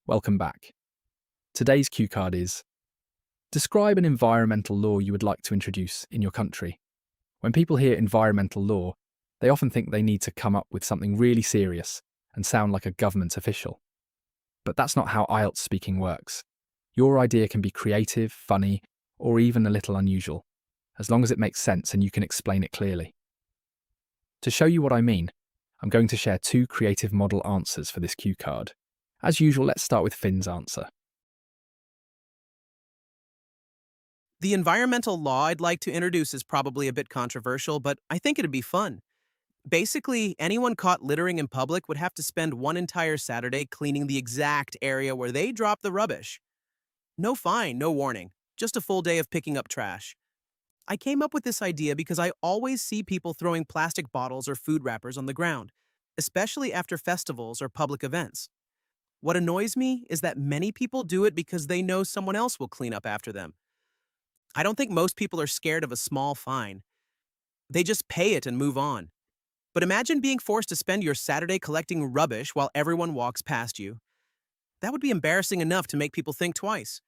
Welcome back. Today's cue card is: describe an environmental law you would like to introduce in your country. When people hear environmental law, they often think they need to come up with something really serious and sound like a government official. But that's not how IELTS speaking works. Your idea can be creative, funny, or even a little unusual, as long as it makes sense and you can explain it clearly. To show you what I mean, I'm going to share two creative model answers for this cue card. As usual, let's start with Finn's answer. The environmental law I'd like to introduce is probably a bit controversial, but I think it'd be fun. Basically, anyone caught littering in public would have to spend one entire Saturday cleaning the exact area where they dropped the rubbish. No fine, no warning, just a full day of picking up trash. I came up with this idea because I always see people throwing plastic bottles or food wrappers on the ground, especially after festivals or public events. What annoys me is that many people do it because they know someone else will clean up after them. I don't think most people are scared of a small fine. They just pay it and move on. But imagine being forced to spend your Saturday collecting rubbish while everyone walks past you. That would be embarrassing enough to make people think twice.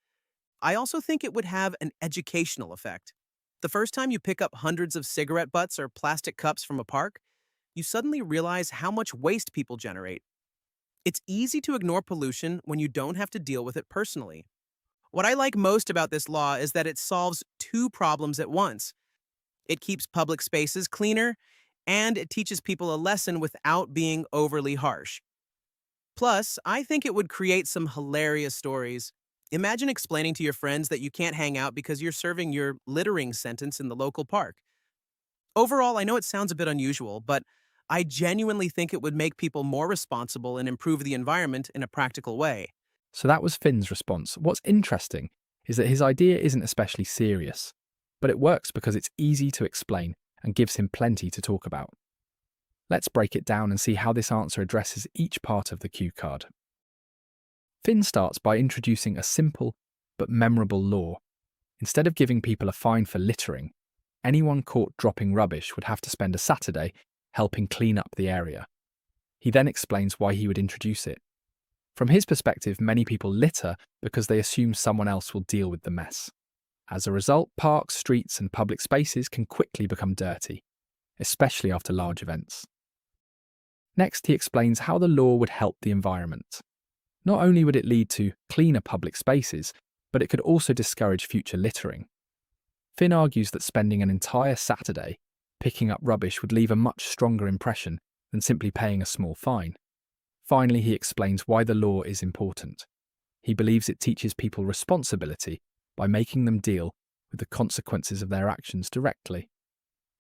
I also think it would have an educational effect. The first time you pick up hundreds of cigarette butts or plastic cups from a park, you suddenly realize how much waste people generate. It's easy to ignore pollution when you don't have to deal with it personally. What I like most about this law is that it solves two problems at once. It keeps public spaces cleaner, and it teaches people a lesson without being overly harsh. Plus, I think it would create some hilarious stories. Imagine explaining to your friends that you can't hang out because you're serving your littering sentence in the local park. Overall, I know it sounds a bit unusual, but I genuinely think it would make people more responsible and improve the environment in a practical way. So that was Finn's response. What's interesting is that his idea isn't especially serious, but it works because it's easy to explain and gives him plenty to talk about. Let's break it down and see how this answer addresses each part of the cue card. Finn starts by introducing a simple but memorable law. Instead of giving people a fine for littering, anyone caught dropping rubbish would have to spend a Saturday helping clean up the area. He then explains why he would introduce it. From his perspective, many people litter because they assume someone else will deal with the mess. As a result, parks, streets, and public spaces can quickly become dirty, especially after large events. Next, he explains how the law would help the environment. Not only would it lead to cleaner public spaces, but it could also discourage future littering. Finn argues that spending an entire Saturday picking up rubbish would leave a much stronger impression than simply paying a small fine. Finally, he explains why the law is important. He believes it teaches people responsibility by making them deal with the consequences of their actions directly.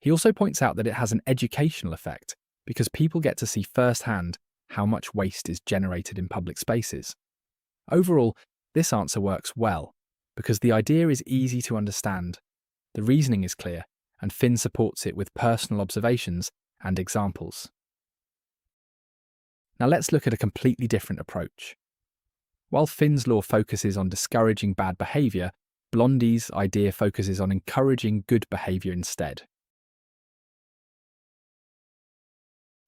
He also points out that it has an educational effect because people get to see firsthand how much waste is generated in public spaces. Overall, this answer works well because the idea is easy to understand, the reasoning is clear, and Finn supports it with personal observations and examples. Now let's look at a completely different approach. While Finn's law focuses on discouraging bad behaviour, Blondie's idea focuses on encouraging good behaviour instead.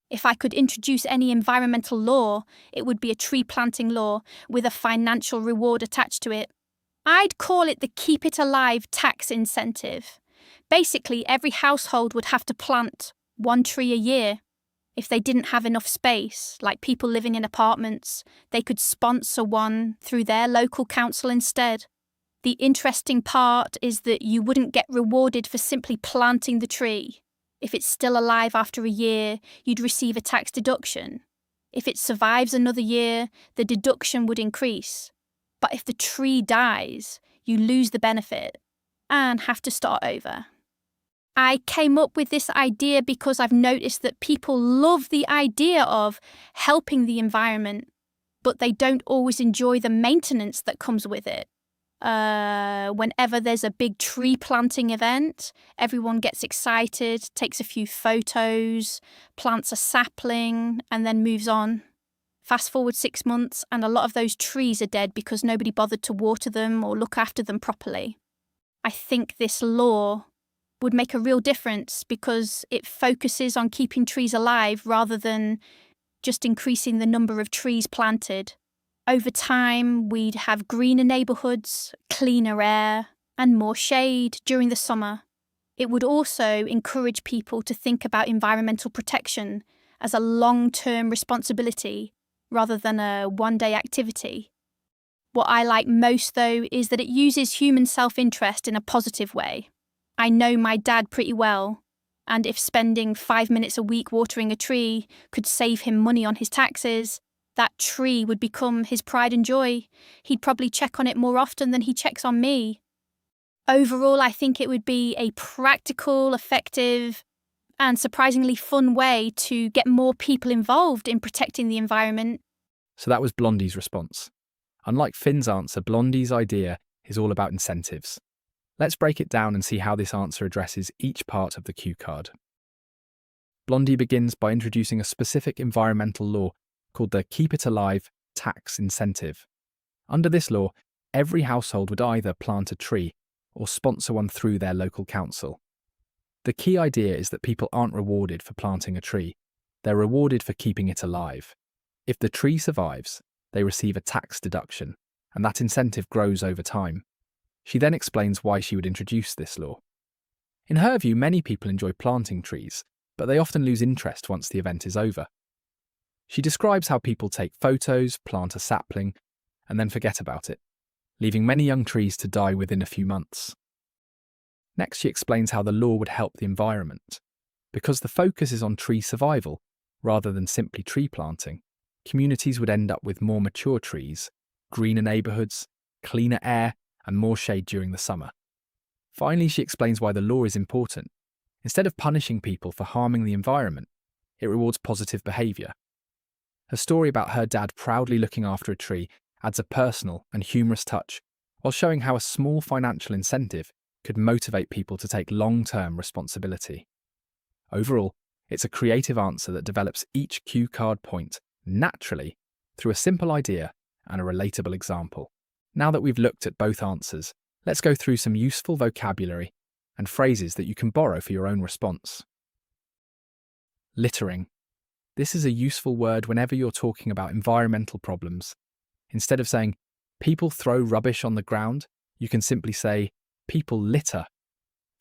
If I could introduce any environmental law, it would be a tree planting law with a financial reward attached to it. I'd call it the Keep It Alive tax incentive. Basically, every household would have to plant one tree a year. If they didn't have enough space, like people living in apartments, they could sponsor one through their local council instead. The interesting part is that you wouldn't get rewarded for simply planting the tree. If it's still alive after a year, you'd receive a tax deduction. If it survives another year, the deduction would increase. But if the tree dies, you lose the benefit and have to start over. I came up with this idea because I've noticed that people love the idea of helping the environment, but they don't always enjoy the maintenance that comes with it. Whenever there's a big tree planting event, everyone gets excited, takes a few photos, plants a sapling, and then moves on. Fast forward 6 months, and a lot of those trees are dead because nobody bothered to water them or look after them properly. I think this law would make a real difference because it focuses on keeping trees alive rather than just increasing the number of trees planted. Over time, we'd have greener neighbourhoods, cleaner air, and more shade during the summer. It would also encourage people to think about environmental protection as a long-term responsibility rather than a one-day activity. What I like most, though, is that it uses human self-interest in a positive way. I know my dad pretty well, and if spending 5 minutes a week watering a tree could save him money on his taxes, that tree would become his pride and joy. He'd probably check on it more often than he checks on me. Overall, I think it would be a practical, effective, and surprisingly fun way to get more people involved in protecting the environment. So that was Blondie's response. Unlike Finn's answer, Blondie's idea is all about incentives. Let's break it down and see how this answer addresses each part of the cue card. Blondie begins by introducing a specific environmental law called the Keep It Alive tax incentive. Under this law, every household would either plant a tree or sponsor one through their local council. The key idea is that people aren't rewarded for planting a tree, they're rewarded for keeping it alive. If the tree survives, they receive a tax deduction, and that incentive grows over time. She then explains why she would introduce this law. In her view, many people enjoy planting trees, but they often lose interest once the event is over. She describes how people take photos, plant a sapling, and then forget about it, leaving many young trees to die within a few months. Next, she explains how the law would help the environment. Because the focus is on tree survival, rather than simply tree planting, communities would end up with more mature trees, greener neighbourhoods, cleaner air, and more shade during the summer. Finally, she explains why the law is important. Instead of punishing people for harming the environment, it rewards positive behaviour. Her story about her dad proudly looking after a tree adds a personal and humorous touch, while showing how a small financial incentive could motivate people to take long-term responsibility. Overall, it's a creative answer that develops each cue card point naturally through a simple idea and a relatable example. Now that we've looked at both answers, let's go through some useful vocabulary and phrases that you can borrow for your own response. Littering. This is a useful word whenever you're talking about environmental problems. Instead of saying, people throw rubbish on the ground, you can simply say, people litter.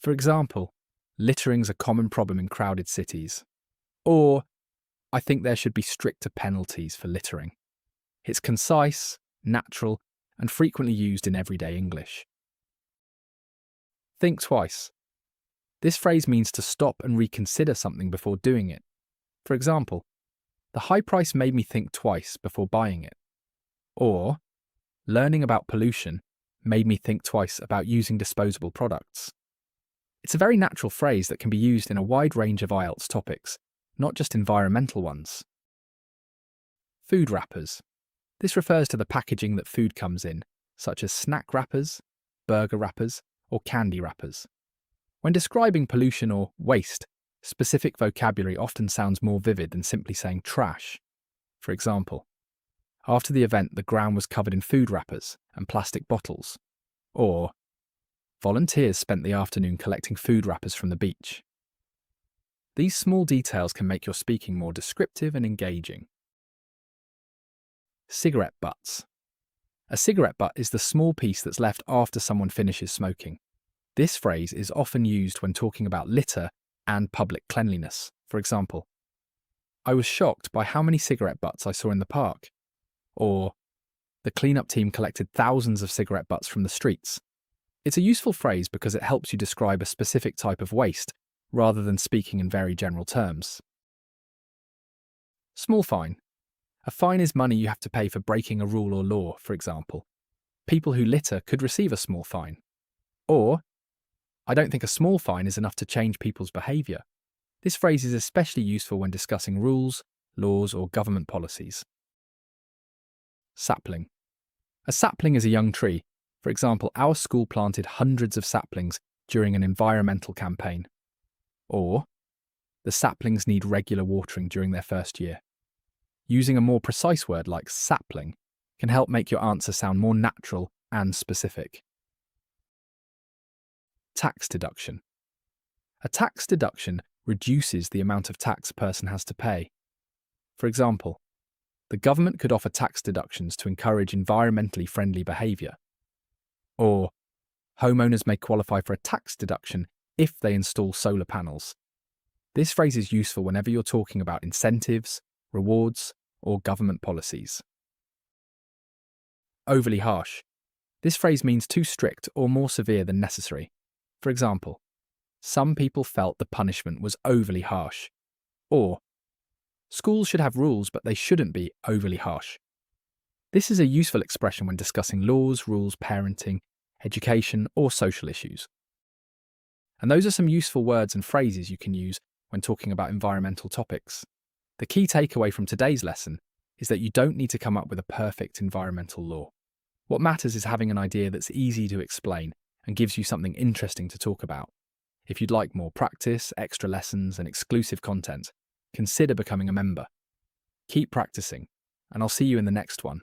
For example, littering's a common problem in crowded cities. Or, I think there should be stricter penalties for littering. It's concise, natural, and frequently used in everyday English. Think twice. This phrase means to stop and reconsider something before doing it. For example, the high price made me think twice before buying it. Or, learning about pollution made me think twice about using disposable products. It's a very natural phrase that can be used in a wide range of IELTS topics, not just environmental ones. Food wrappers. This refers to the packaging that food comes in, such as snack wrappers, burger wrappers, or candy wrappers. When describing pollution or waste, specific vocabulary often sounds more vivid than simply saying trash. For example, after the event, the ground was covered in food wrappers and plastic bottles. Or, volunteers spent the afternoon collecting food wrappers from the beach. These small details can make your speaking more descriptive and engaging. Cigarette butts. A cigarette butt is the small piece that's left after someone finishes smoking. This phrase is often used when talking about litter and public cleanliness. For example, I was shocked by how many cigarette butts I saw in the park. Or, the cleanup team collected thousands of cigarette butts from the streets. It's a useful phrase because it helps you describe a specific type of waste rather than speaking in very general terms. Small fine. A fine is money you have to pay for breaking a rule or law, for example. People who litter could receive a small fine. Or, I don't think a small fine is enough to change people's behaviour. This phrase is especially useful when discussing rules, laws, or government policies. Sapling. A sapling is a young tree. For example, our school planted hundreds of saplings during an environmental campaign. Or, the saplings need regular watering during their first year. Using a more precise word like sapling can help make your answer sound more natural and specific. Tax deduction. A tax deduction reduces the amount of tax a person has to pay. For example, The government could offer tax deductions to encourage environmentally friendly behaviour. Or, homeowners may qualify for a tax deduction if they install solar panels. This phrase is useful whenever you're talking about incentives, rewards, or government policies. Overly harsh. This phrase means too strict or more severe than necessary. For example, some people felt the punishment was overly harsh. Or, schools should have rules, but they shouldn't be overly harsh. This is a useful expression when discussing laws, rules, parenting, education, or social issues. And those are some useful words and phrases you can use when talking about environmental topics. The key takeaway from today's lesson is that you don't need to come up with a perfect environmental law. What matters is having an idea that's easy to explain and gives you something interesting to talk about. If you'd like more practice, extra lessons, and exclusive content, consider becoming a member. Keep practicing, and I'll see you in the next one.